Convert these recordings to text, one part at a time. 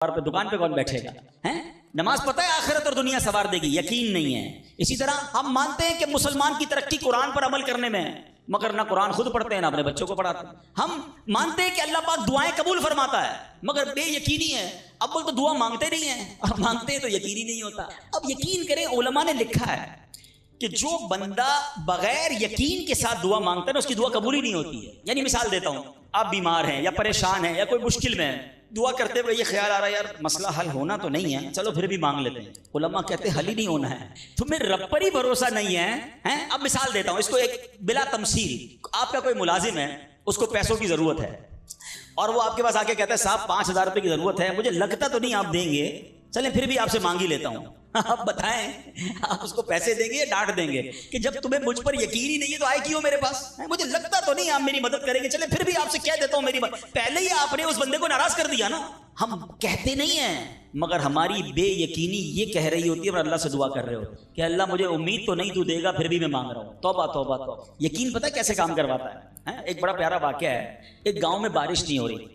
पे दुकान पे कौन बैठेगा हैं? नमाज पता है आखिरत और दुनिया सवार देगी, यकीन नहीं है। इसी तरह हम मानते हैं कि मुसलमान की तरक्की कुरान पर अमल करने में है, मगर ना कुरान खुद पढ़ते हैं ना अपने बच्चों को पढ़ाते हैं। हम मानते हैं कि अल्लाह पाक दुआएं कबूल फरमाता है, मगर बेयकीनी है। अब वो तो दुआ मांगते नहीं है, और मांगते हैं तो यकीन ही नहीं होता। अब यकीन करें, उलमा ने लिखा है कि जो बंदा बगैर यकीन के साथ दुआ मांगता है ना, उसकी दुआ कबूल ही नहीं होती है। यानी मिसाल देता हूं, आप बीमार हैं या परेशान हैं या कोई मुश्किल में है, दुआ करते हुए ये ख्याल आ रहा है यार मसला हल होना तो नहीं है, चलो फिर भी मांग लेते हैं। उलमा कहते हैं हल ही नहीं होना है, तुम्हें रब पर ही भरोसा नहीं है, हैं? अब मिसाल देता हूं, इसको एक बिला तमसील, आपका कोई मुलाजिम है, उसको पैसों की जरूरत है और वो आपके पास आके कहता है साहब 5,000 रुपए की जरूरत है, मुझे लगता तो नहीं आप देंगे, चलें फिर भी आपसे मांग ही लेता हूं। आप बताएं आप उसको पैसे देंगे या डांट देंगे कि जब तुम्हें मुझ पर यकीन ही नहीं है तो आए क्यों मेरे पास, मुझे लगता तो नहीं आप मेरी मदद करेंगे, चले फिर भी आपसे कह देता हूं मेरी मदद। पहले ही आपने उस बंदे को नाराज कर दिया ना। हम कहते नहीं है, मगर हमारी बेयकीनी ये कह रही होती है और अल्लाह से दुआ कर रहे हो कि अल्लाह मुझे उम्मीद तो नहीं तू देगा, फिर भी मैं मांग रहा हूं। तौबा तौबा तौबा। यकीन पता है कैसे काम करवाता है? एक बड़ा प्यारा वाकया है। एक गांव में बारिश नहीं हो रही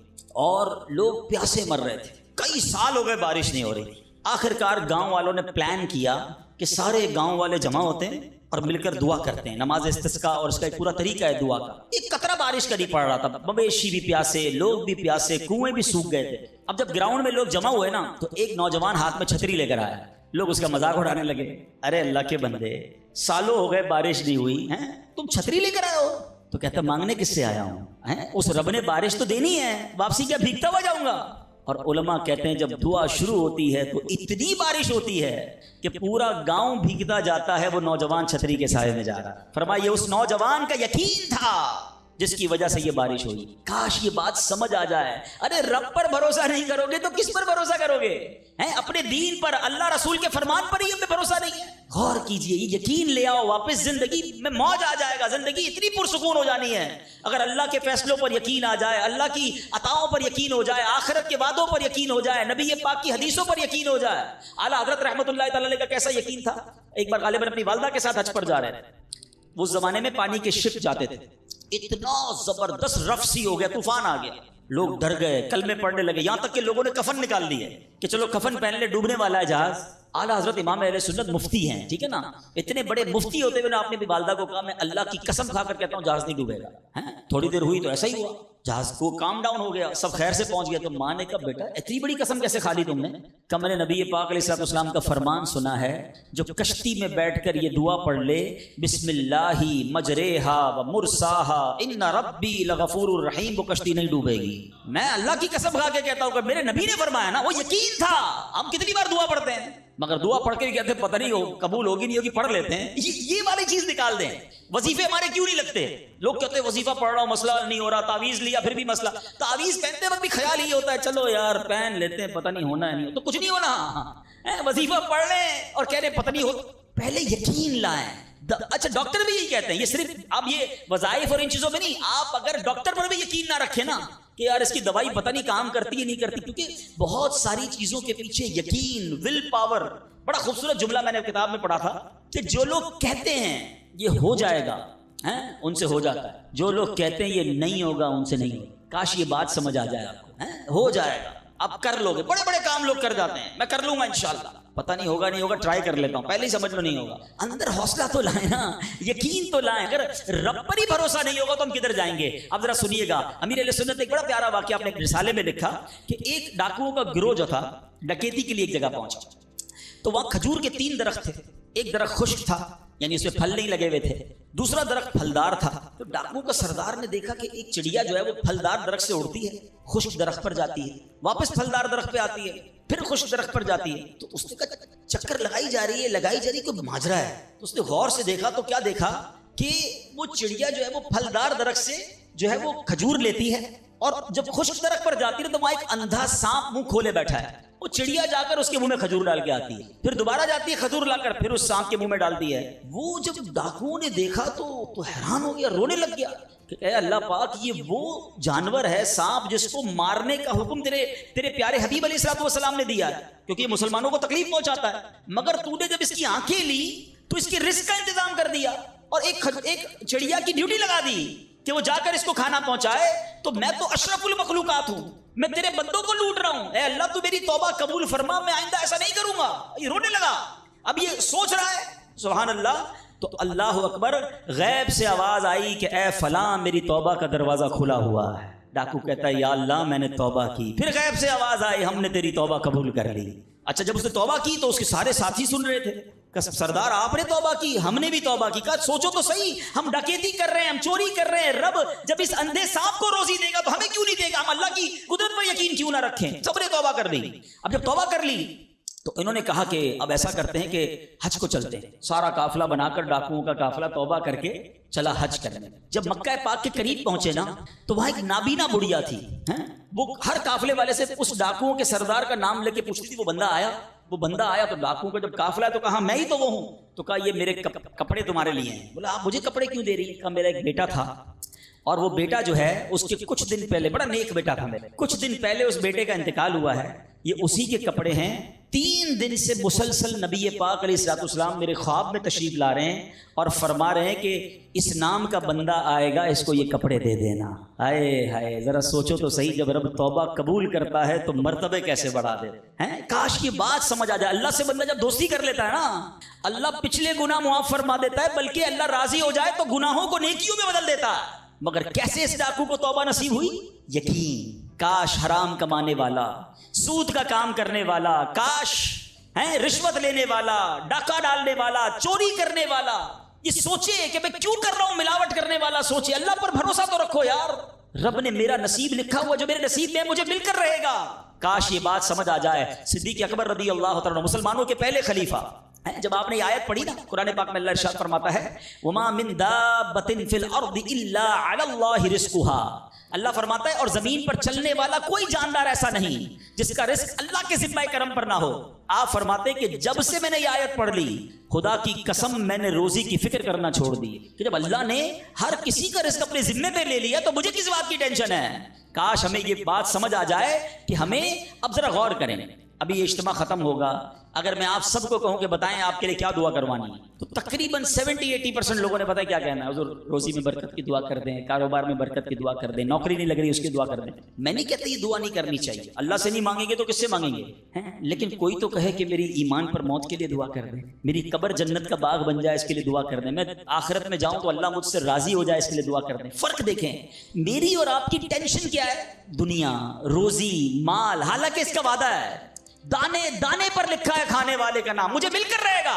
और लोग प्यासे मर रहे थे, कई साल हो गए बारिश नहीं हो रही। आखिरकार गांव वालों ने प्लान किया कि सारे गांव वाले जमा होते हैं और मिलकर दुआ करते हैं, नमाज इस्तिस्का, और उसका एक पूरा तरीका है दुआ का। एक कतरा बारिश का नहीं पड़ रहा था, मवेशी भी प्यासे, लोग भी प्यासे, कुएं भी सूख गए थे। अब जब ग्राउंड में लोग जमा हुए ना, तो एक नौजवान हाथ में छतरी लेकर आया। लोग उसका मजाक उड़ाने लगे, अरे अल्लाह के बंदे सालों हो गए बारिश नहीं हुई है, तुम छतरी लेकर आए हो? तो कहता मांगने किससे आया हूं, उस रब ने बारिश तो देनी है, वापसी क्या भीगता हुआ जाऊंगा? और उलमा कहते हैं जब दुआ शुरू होती है तो इतनी बारिश होती है कि पूरा गांव भीगता जाता है, वो नौजवान छतरी के साए में जा रहा है। फरमाइए उस नौजवान का यकीन था जिसकी वजह से ये बारिश हुई। काश ये बात समझ आ जाए। अरे रब पर भरोसा नहीं करोगे तो किस पर भरोसा करोगे? हैं? अपने दीन पर, अल्लाह रसूल के फरमान पर ही हमें भरोसा नहीं है। गौर कीजिए, ये यकीन ले आओ वापस, जिंदगी में मौज आ जाएगा, जिंदगी इतनी पुरसुकून हो जानी है। अगर अल्लाह के फैसलों पर यकीन आ जाए, अल्लाह की अताओं पर यकीन हो जाए, आखिरत के वादों पर यकीन हो जाए, नबी पाक की हदीसों पर यकीन हो जाए। आला हज़रत रहमतुल्लाह तआला अलैह का कैसा यकीन था। एक बार गालिबन अपनी वालदा के साथ हज पर जा रहे थे। उस जमाने में पानी के शिप जाते थे, इतना जबरदस्त रफ सी हो गया, तूफान आ गया, लोग डर गए, कलमे पढ़ने लगे, यहां तक कि लोगों ने कफन निकाल लिए कि चलो कफन पहन ले, डूबने वाला है जहाज। आला हजरत इमाम अहले सुन्नत मुफ्ती हैं, ठीक है ना, इतने बड़े मुफ्ती होते हुए ना आपने भी वालदा को कहा मैं अल्लाह की कसम खाकर कहता हूँ जहाज नहीं डूबेगा। हैं? थोड़ी देर हुई तो ऐसा ही हुआ, जहाज को काम डाउन हो गया, सब खैर से पहुंच गया। तो माँ ने कहा बेटा इतनी बड़ी कसम कैसे खा ली तुमने? कहा मैंने नबी पाक अलैहिस्सलाम का फरमान सुना है, जो कश्ती में बैठकर ये दुआ पढ़ ले, बिस्मिल्लाहि मजरेहा व मुरसाहा इन्ना रब्बी लगफूरुर रहीम, वो कश्ती नहीं डूबेगी। मैं अल्लाह की कसम खा के कहता हूँ कि मेरे नबी ने फरमाया ना, वो यकीन था। हम कितनी बार दुआ पढ़ते हैं, मगर दुआ पढ़ के भी कहते हैं पता नहीं हो कबूल होगी नहीं होगी, पढ़ लेते हैं। ये वाली चीज निकाल दें। वजीफे हमारे क्यों नहीं लगते? लोग कहते हैं वजीफा पढ़ रहा हूं मसला नहीं हो रहा, तावीज लिया फिर भी मसला। तावीज पहनते वक्त भी ख्याल ही होता है चलो यार पहन लेते हैं, पता नहीं होना है नहीं हो, तो कुछ नहीं होना। वजीफा पढ़ लें और कह रहे पता नहीं हो, पहले यकीन लाएं। अच्छा डॉक्टर भी यही कहते हैं, ये सिर्फ आप ये वज़ाइफ और इन चीजों में नहीं, आप अगर डॉक्टर पर भी यकीन ना रखें ना कि यार इसकी दवाई पता नहीं काम करती है नहीं करती, क्योंकि बहुत सारी चीजों के पीछे यकीन, विल पावर। बड़ा खूबसूरत जुमला मैंने किताब में पढ़ा था कि जो लोग कहते हैं ये हो जाएगा, हैं उनसे हो जाता है, जो लोग कहते हैं ये नहीं होगा उनसे नहीं होगा। काश ये बात समझ आ जाए आपको, हैं हो जाएगा, आप कर लोगे। बड़े बड़े काम लोग कर जाते हैं, मैं कर लूंगा इंशाल्लाह, पता नहीं होगा नहीं होगा, ट्राई कर लेता हूं, पहले ही समझ लो नहीं होगा। अंदर हौसला तो लाए ना, यकीन तो लाए। अगर रब पर ही भरोसा नहीं होगा तो हम किधर जाएंगे? अब जरा सुनिएगा, अमीर अहले सुन्नत एक बड़ा प्यारा वाकया अपने रिसाले में लिखा कि एक डाकुओं का गिरोह जो था डकैती के लिए एक जगह पहुंचा, तो वहां खजूर के 3 दरख्त थे। एक दरख्त खुश्क था, यानी उसमें फल नहीं लगे हुए थे, दूसरा दरख्त फलदार था। तो डाकुओं का सरदार ने देखा कि एक चिड़िया जो है वो फलदार दरख्त से उड़ती है, खुश्क दरख्त पर जाती है, वापस फलदार दरख्त पे आती है, फिर खुश्क दरख्त पर जाती है। तो उसने कहा चक्कर लगाई जा रही है, कोई माजरा है। तो उसने गौर से देखा तो क्या देखा कि वो चिड़िया जो है वो फलदार दरख्त से जो है वो खजूर लेती है, और जब खुश्क दरख्त पर जाती है तो वहां एक अंधा सांप मुंह खोले बैठा है। वो चिड़िया जाकर उसके मुंह में खजूर डाल के आती है, फिर दोबारा जाती है खजूर लाकर फिर उस सांप के मुंह में डालती है। वो जब डाकुओं ने देखा तो हैरान हो गया, रोने लग गया कि अल्लाह पाक ये वो जानवर है सांप जिसको मारने का हुक्म तेरे प्यारे हबीब अलैहिस्सलाम ने दिया है, क्योंकि मुसलमानों को तकलीफ पहुंचाता है। मगर तूने जब इसकी आंखें ली तो इसके रिस्क का इंतजाम कर दिया और एक चिड़िया की ड्यूटी लगा दी कि वो जाकर इसको खाना पहुंचाए। तो मैं तो अशरफुल मखलूकात हूं, میں تیرے بندوں کو لوٹ رہا ہوں، اے اللہ تو میری توبہ قبول فرما، میں آئندہ ایسا نہیں کروں گا۔ یہ رونے لگا، اب یہ سوچ رہا ہے، سبحان اللہ۔ تو اللہ اکبر، غیب سے آواز آئی کہ اے فلاں میری توبہ کا دروازہ کھلا ہوا ہے۔ ڈاکو کہتا ہے یا اللہ میں نے توبہ کی۔ پھر غیب سے آواز آئی ہم نے تیری توبہ قبول کر لی۔ اچھا جب اس نے توبہ کی تو اس کے سارے ساتھی سن رہے تھے کہ سردار آپ نے توبہ کی، ہم نے بھی توبہ کی۔ کہا سوچو تو صحیح، ہم ڈکیتی کر رہے ہیں، ہم چوری کر رہے ہیں، رب جب اس اندھے سانپ کو روزی دے گا تو ہمیں کیوں نہیں دے گا؟ ہم اللہ کی قدرت پر یقین کیوں نہ رکھیں؟ سب نے توبہ کر لی۔ اب جب توبہ کر لی تو انہوں نے کہا کہ اب ایسا کرتے ہیں کہ حج کو چلتے ہیں۔ سارا قافلہ بنا کر ڈاکوؤں کا قافلہ توبہ کر کے چلا حج کرنے۔ جب مکہ پاک کے قریب پہنچے نا تو وہاں ایک نابینا بڑھیا تھی، وہ ہر قافلے والے سے اس ڈاکوؤں کے سردار کا نام لے کے پوچھتی تھی۔ وہ بندہ آیا تو ڈاکوؤں کا جب قافلہ ہے تو کہا میں ہی تو وہ ہوں، تو کہا یہ میرے کپڑے تمہارے لیے ہیں۔ بولا آپ مجھے کپڑے کیوں دے رہی ہیں؟ کہا میرا ایک بیٹا تھا اور وہ بیٹا جو ہے اس کے کچھ دن پہلے، بڑا نیک بیٹا تھا میرے، کچھ دن پہلے اس بیٹے کا انتقال ہوا ہے، یہ اسی کے کپڑے ہیں۔ 3 دن سے مسلسل نبی پاک علیہ الصلوۃ والسلام میرے خواب میں تشریف لا رہے ہیں اور فرما رہے ہیں کہ اس نام کا بندہ آئے گا، اس کو یہ کپڑے دے دینا۔ ہائے ہائے، ذرا سوچو تو صحیح، جب رب توبہ قبول کرتا ہے تو مرتبے کیسے بڑھا دے ہیں۔ کاش یہ بات سمجھ آ جائے۔ اللہ سے بندہ جب دوستی کر لیتا ہے نا، اللہ پچھلے گناہ معاف فرما دیتا ہے، بلکہ اللہ راضی ہو جائے تو گناہوں کو نیکیوں میں بدل دیتا ہے۔ مگر کیسے اس ڈاکو کو توبہ نصیب ہوئی؟ یقین۔ کاش حرام کمانے والا، سود کا کام کرنے والا، کاش رشوت لینے والا، ڈاکہ ڈالنے والا، چوری کرنے والا یہ سوچے کہ میں کیوں کر رہا ہوں، ملاوٹ کرنے والا سوچے اللہ پر بھروسہ تو رکھو یار، رب نے میرا نصیب لکھا ہوا، جو میرے نصیب میں مجھے مل کر رہے گا۔ کاش یہ بات سمجھ آ جائے۔ صدیق اکبر رضی اللہ تعالیٰ عنہ مسلمانوں کے پہلے خلیفہ، جب آپ نے یہ آیت پڑھی نا قرآن پاک میں، اللہ ارشاد فرماتا ہے وَمَا مِن دَابَّةٍ فِي الْأَرْضِ إِلَّا عَلَى اللَّهِ رِزْقُهَا، اللہ فرماتا ہے اور زمین پر چلنے والا کوئی جاندار ایسا نہیں جس کا رزق اللہ کے ذمہ کرم پر نہ ہو۔ آپ فرماتے ہیں کہ جب سے میں نے یہ آیت پڑھ لی، خدا کی قسم میں نے روزی کی فکر کرنا چھوڑ دی، کہ جب اللہ نے ہر کسی کا رزق اپنے ذمے پہ لے لیا تو مجھے کس بات کی ٹینشن ہے۔ کاش ہمیں یہ بات سمجھ آ جائے کہ ہمیں اب ذرا غور کریں۔ ابھی یہ اجتماع ختم ہوگا، اگر میں آپ سب کو کہوں کہ بتائیں آپ کے لیے کیا دعا کروانی ہے، تو تقریباً 70-80% لوگوں نے پتہ کیا کہنا ہے، حضور روزی میں برکت کی دعا کر دیں، کاروبار میں برکت کی دعا کر دیں، نوکری نہیں لگ رہی اس کی دعا کر دیں۔ میں نہیں کہتا یہ دعا نہیں کرنی چاہیے، اللہ سے نہیں مانگیں گے تو کس سے مانگیں گے؟ لیکن کوئی تو کہے کہ میری ایمان پر موت کے لیے دعا کر دیں، میری قبر جنت کا باغ بن جائے اس کے لیے دعا کر دیں، میں آخرت میں جاؤں تو اللہ مجھ سے راضی ہو جائے اس کے لیے دعا کر دیں۔ فرق دیکھیں، میری اور آپ کی ٹینشن کیا ہے؟ دنیا، روزی، مال، حالانکہ اس کا وعدہ ہے، دانے دانے پر لکھا ہے کھانے والے کا نام، مجھے مل کر رہے گا،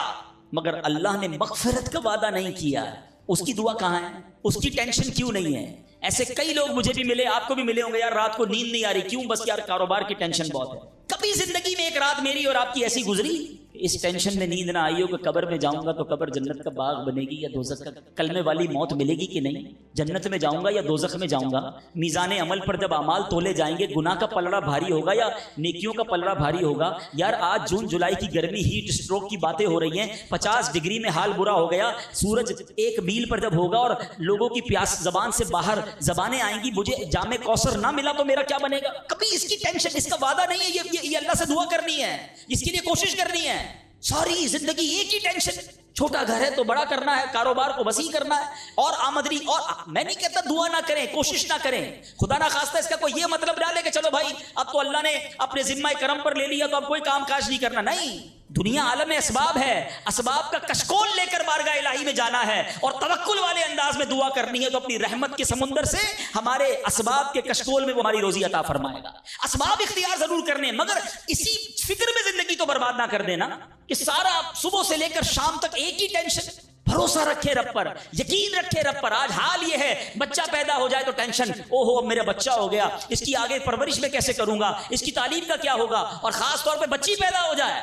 مگر اللہ نے مغفرت کا وعدہ نہیں کیا۔ اس کی دعا کہاں ہے؟ اس کی ٹینشن کیوں نہیں ہے؟ ایسے کئی لوگ مجھے بھی ملے، آپ کو بھی ملے ہوں گے، یار رات کو نیند نہیں آ رہی، کیوں؟ بس یار کاروبار کی ٹینشن بہت ہے۔ کبھی زندگی میں ایک رات میری اور آپ کی ایسی گزری اس ٹینشن میں نیند نہ آئی ہو کہ قبر میں جاؤں گا تو قبر جنت کا باغ بنے گی یا دوزخ کا، کلمے والی موت ملے گی کہ نہیں، جنت میں جاؤں گا یا دوزخ میں جاؤں گا؟ میزان عمل پر جب اعمال تولے جائیں گے، گناہ کا پلڑا بھاری ہوگا یا نیکیوں کا پلڑا بھاری ہوگا؟ یار آج جون جولائی کی گرمی، ہیٹ اسٹروک کی باتیں ہو رہی ہیں، 50 ڈگری میں حال برا ہو گیا، سورج 1 میل پر جب ہوگا اور لوگوں کی پیاس زبان سے باہر زبانیں آئیں گی، مجھے جام کوثر نہ ملا تو میرا کیا بنے گا؟ کبھی اس کی ٹینشن، اس کا وعدہ نہیں ہے یہ اللہ سے دعا کرنی ہے، اس کے لیے کوشش کرنی ہے۔ ساری زندگی ایک ہی ٹینشن، چھوٹا گھر ہے تو بڑا کرنا ہے، کاروبار کو وسیع کرنا ہے، اور آمدنی، اور میں نہیں کہتا دعا نہ کریں، کوشش نہ کریں، خدا نہ خواستہ اس کا کوئی یہ مطلب ڈالے کہ چلو بھائی اب تو اللہ نے اپنے ذمہ کرم پر لے لیا تو اب کوئی کام کاج نہیں کرنا۔ نہیں، دنیا عالم اسباب ہے، اسباب کا کشکول لے کر بارگاہ الہی میں جانا ہے اور توکل والے انداز میں دعا کرنی ہے، تو اپنی رحمت کے سمندر سے ہمارے اسباب کے کشکول میں وہ ہماری روزی عطا فرمائے گا۔ اسباب اختیار ضرور کرنے، مگر اسی فکر میں زندگی تو برباد نہ کر دینا کہ سارا صبح سے لے کر شام تک ایک ہی ٹینشن۔ بھروسہ رکھے رب پر، یقین رکھے رب پر۔ آج حال یہ ہے، بچہ پیدا ہو جائے تو ٹینشن، او ہو اب میرا بچہ ہو گیا، اس کی آگے پرورش میں کیسے کروں گا، اس کی تعلیم کا کیا ہوگا، اور خاص طور پہ بچی پیدا ہو جائے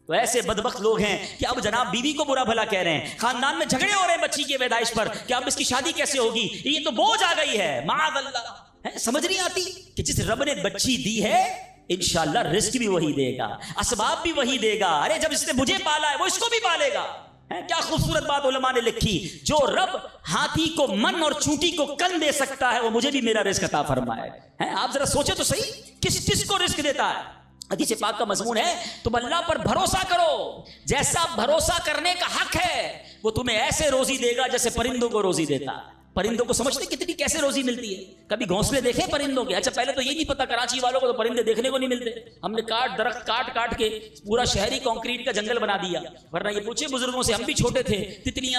تو ایسے بدبخت لوگ ہیں کہ اب جناب بیوی کو برا بھلا کہہ رہے ہیں، خاندان میں جھگڑے ہو رہے ہیں بچی کی پیدائش پر کہ اب اس کی شادی کیسے ہوگی، یہ تو بوجھ آ گئی ہے، معاذ اللہ۔ سمجھ نہیں آتی کہ جس رب نے بچی دی ہے انشاءاللہ رزق بھی وہی دے گا، اسباب بھی وہی دے گا۔ ارے جب اس نے مجھے پالا ہے وہ اس کو بھی پالے گا۔ کیا خوبصورت بات علماء نے لکھی، جو رب ہاتھی کو من اور چونٹی کو کن دے سکتا ہے وہ مجھے بھی میرا رزق عطا فرمائے۔ آپ ذرا سوچے تو صحیح، کس کو رزق دیتا ہے؟ حدیث پاک کا مضمون ہے تم اللہ پر بھروسہ کرو، جیسا بھروسہ کرنے کا حق ہے وہ تمہیں ایسے روزی دے گا جیسے پرندوں کو روزی دیتا ہے۔ پرندوں کو سمجھتے کتنی کیسے روزی ملتی ہے؟ کبھی گھونسلے دیکھے پرندوں کے؟ اچھا پہلے تو یہ نہیں پتا کراچی والوں کو تو پرندے دیکھنے کو نہیں ملتے. ہم نے درخت کاٹ کے پورا شہری کانکریٹ کا جنگل بنا دیا. ورنہ یہ پوچھے بزرگوں سے، ہم بھی چھوٹے تھے تتلیاں